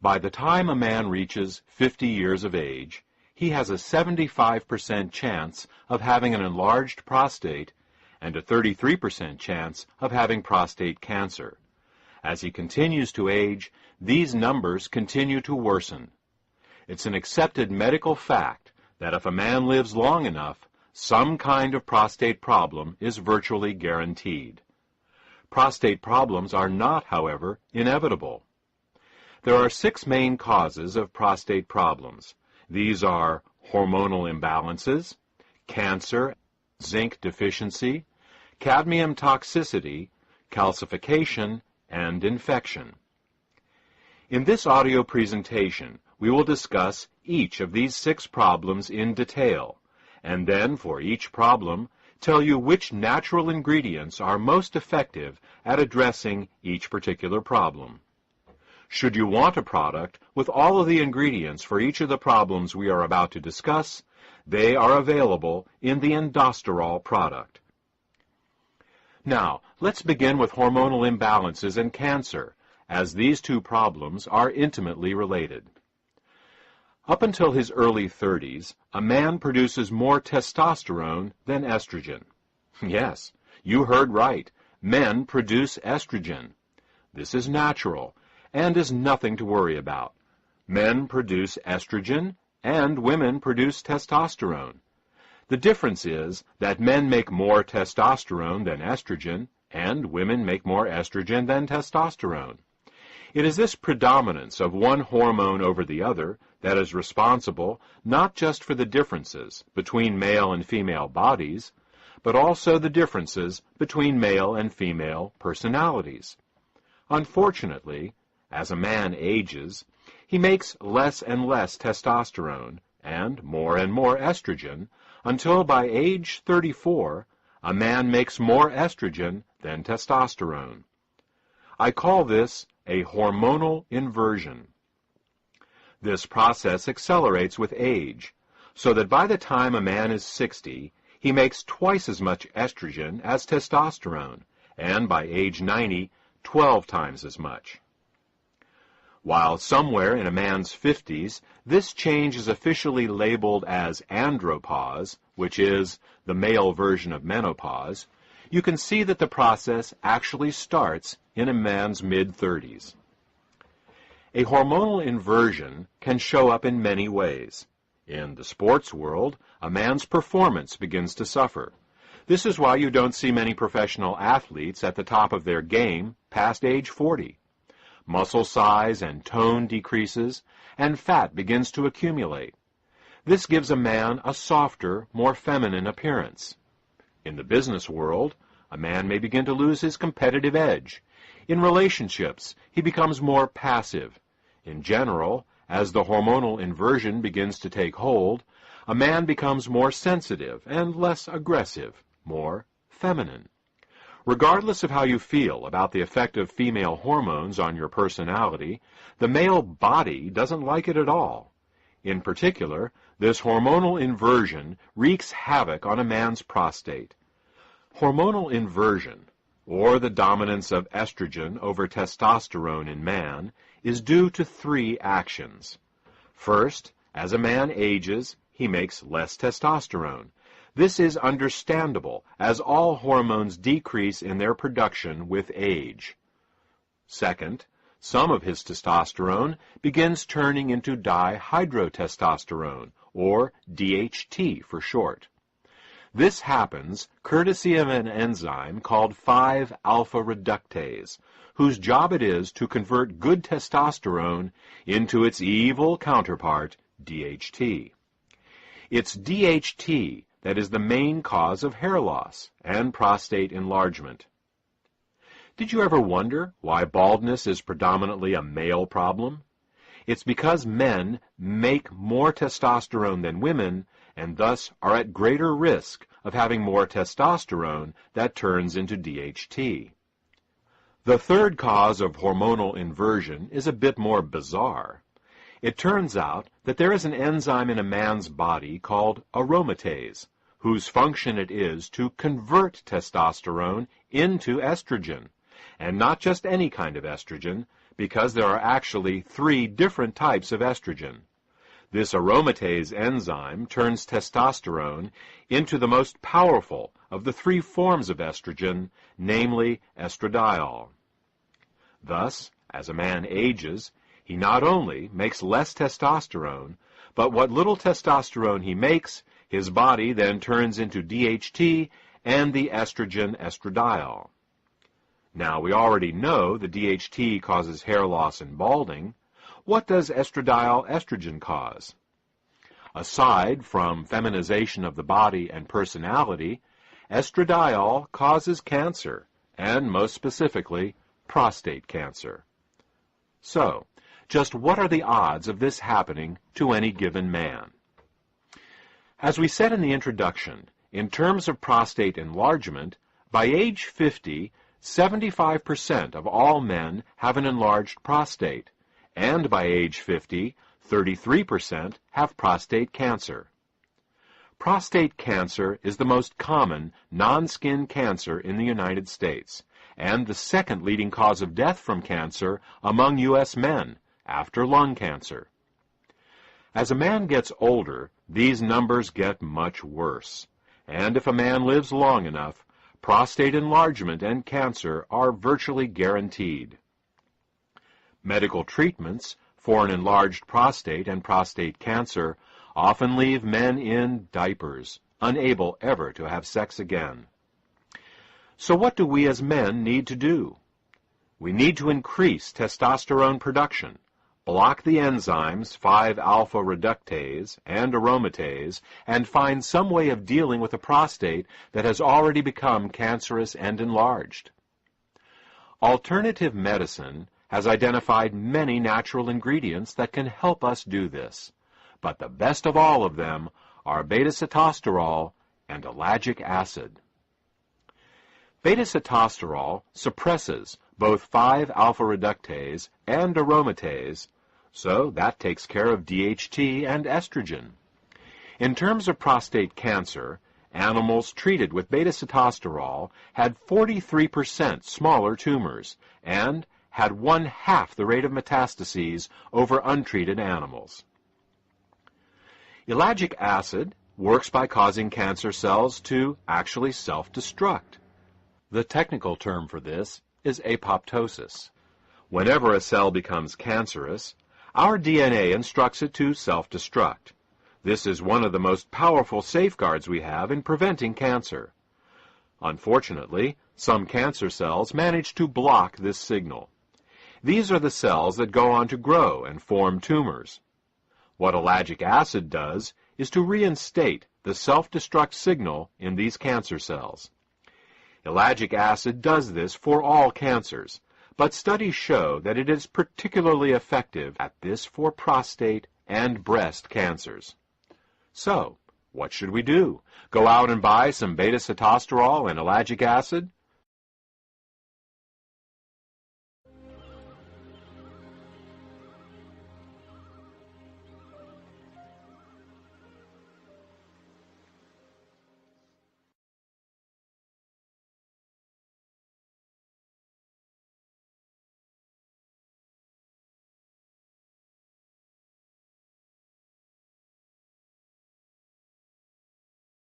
By the time a man reaches 50 years of age, he has a 75% chance of having an enlarged prostate and a 33% chance of having prostate cancer. As he continues to age, these numbers continue to worsen. It's an accepted medical fact that if a man lives long enough, some kind of prostate problem is virtually guaranteed. Prostate problems are not, however, inevitable. There are 6 main causes of prostate problems. These are hormonal imbalances, cancer, zinc deficiency, cadmium toxicity, calcification, and infection. In this audio presentation, we will discuss each of these 6 problems in detail, and then for each problem, tell you which natural ingredients are most effective at addressing each particular problem. Should you want a product with all of the ingredients for each of the problems we are about to discuss, they are available in the Endosterol product. Now, let's begin with hormonal imbalances and cancer, as these 2 problems are intimately related. Up until his early 30s, a man produces more testosterone than estrogen. Yes, you heard right. Men produce estrogen. This is natural and is nothing to worry about. Men produce estrogen and women produce testosterone. The difference is that men make more testosterone than estrogen and women make more estrogen than testosterone. It is this predominance of one hormone over the other that is responsible not just for the differences between male and female bodies, but also the differences between male and female personalities. Unfortunately, as a man ages, he makes less and less testosterone and more estrogen until by age 34, a man makes more estrogen than testosterone. I call this a hormonal inversion. This process accelerates with age, so that by the time a man is 60, he makes twice as much estrogen as testosterone, and by age 90, 12 times as much. While somewhere in a man's 50s, this change is officially labeled as Andropause, which is the male version of menopause, you can see that the process actually starts in a man's mid-30s. A hormonal inversion can show up in many ways. In the sports world, a man's performance begins to suffer. This is why you don't see many professional athletes at the top of their game past age 40. Muscle size and tone decreases, and fat begins to accumulate. This gives a man a softer, more feminine appearance. In the business world, a man may begin to lose his competitive edge. In relationships, he becomes more passive. In general, as the hormonal inversion begins to take hold, a man becomes more sensitive and less aggressive, more feminine. Regardless of how you feel about the effect of female hormones on your personality, the male body doesn't like it at all. In particular, this hormonal inversion wreaks havoc on a man's prostate. Hormonal inversion, or the dominance of estrogen over testosterone in man, is due to 3 actions. First, as a man ages, he makes less testosterone. This is understandable, as all hormones decrease in their production with age. Second, some of his testosterone begins turning into dihydrotestosterone, or DHT for short. This happens courtesy of an enzyme called 5-alpha reductase, whose job it is to convert good testosterone into its evil counterpart, DHT. It's DHT that is the main cause of hair loss and prostate enlargement. Did you ever wonder why baldness is predominantly a male problem? It's because men make more testosterone than women and thus are at greater risk of having more testosterone that turns into DHT. The third cause of hormonal inversion is a bit more bizarre. It turns out that there is an enzyme in a man's body called aromatase, whose function it is to convert testosterone into estrogen, and not just any kind of estrogen, because there are actually 3 different types of estrogen. This aromatase enzyme turns testosterone into the most powerful of the 3 forms of estrogen, namely estradiol. Thus, as a man ages, he not only makes less testosterone, but what little testosterone he makes, his body then turns into DHT and the estrogen estradiol. Now, we already know the DHT causes hair loss and balding. What does estradiol estrogen cause? Aside from feminization of the body and personality, estradiol causes cancer, and most specifically, prostate cancer. So, just what are the odds of this happening to any given man? As we said in the introduction, in terms of prostate enlargement, by age 50, 75% of all men have an enlarged prostate, and by age 50, 33% have prostate cancer. Prostate cancer is the most common non-skin cancer in the United States, and the second leading cause of death from cancer among U.S. men, after lung cancer. As a man gets older, these numbers get much worse, and if a man lives long enough, prostate enlargement and cancer are virtually guaranteed. Medical treatments for an enlarged prostate and prostate cancer often leave men in diapers, unable ever to have sex again. So what do we as men need to do? We need to increase testosterone production, block the enzymes 5-alpha reductase and aromatase, and find some way of dealing with a prostate that has already become cancerous and enlarged. Alternative medicine has identified many natural ingredients that can help us do this, but the best of all of them are beta-sitosterol and ellagic acid. Beta-sitosterol suppresses both 5-alpha reductase and aromatase, so that takes care of DHT and estrogen. In terms of prostate cancer, animals treated with beta-sitosterol had 43% smaller tumors and had 1/2 the rate of metastases over untreated animals. Ellagic acid works by causing cancer cells to actually self-destruct. The technical term for this is apoptosis. Whenever a cell becomes cancerous, our DNA instructs it to self-destruct. This is one of the most powerful safeguards we have in preventing cancer. Unfortunately, some cancer cells manage to block this signal. These are the cells that go on to grow and form tumors. What ellagic acid does is to reinstate the self-destruct signal in these cancer cells. Ellagic acid does this for all cancers, but studies show that it is particularly effective at this for prostate and breast cancers. So, what should we do? Go out and buy some beta-sitosterol and ellagic acid?